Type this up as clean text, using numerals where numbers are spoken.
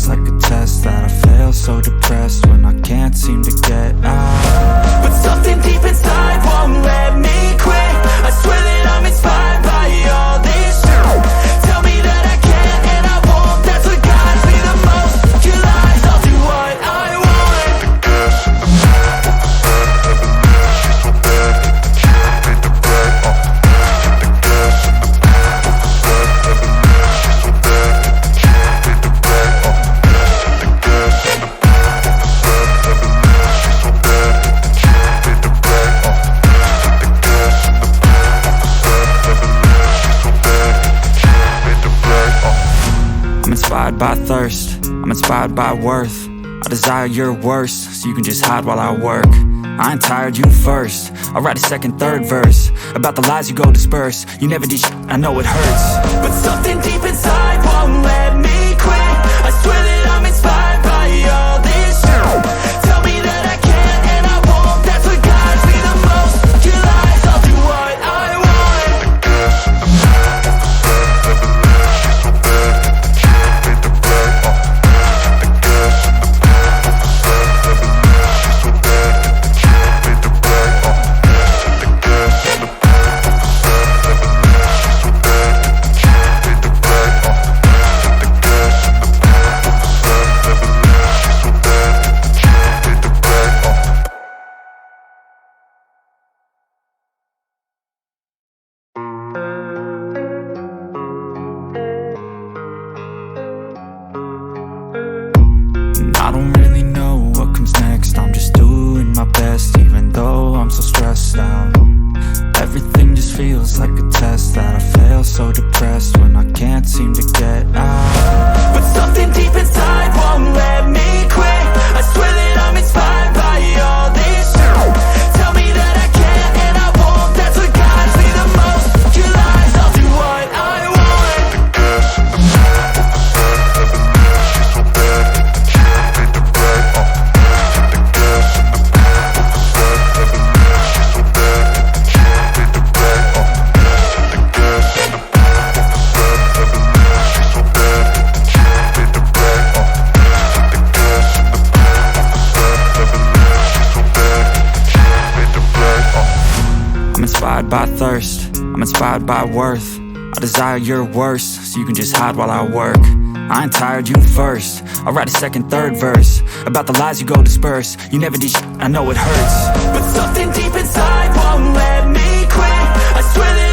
feels like a test that I fail, so depressed when I can't seem to get out. But something deep inside won't let me quit. I swear that I'm inspired by all this shit. Tell me that I can't and I won't. That's what guides me the most. Your lies, I'll do what I want. I'm inspired by thirst, I'm inspired by worth. I desire your worst, so you can just hide while I work. I ain't tired, you first. I'll write a second, third verse about the lies you go disperse. You never did shit, I know it hurts. But something deep inside won't let me quit. I swear that I'm inspired by all this shit. Tell me that I can't and I won't. That's what guides me the most. Your lies, I'll do what I want. I don't really know what comes next. I'm just doing my best, even though I'm so stressed out. Everything just feels like a test that I fail, so depressed when I can't seem to get out. But something deep inside won't let me quit. I swear that I'm inspired by all this shit. Tell me that I can't and I won't. That's what guides me the most. Your lies, I'll do what I want. I'm inspired by thirst, I'm inspired by worth. I desire your worst, so you can just hide while I work. I ain't tired, you first. I'll write a second, third verse about the lies you go disperse. You never did shit, I know it hurts. But something deep inside won't let me quit. I swear that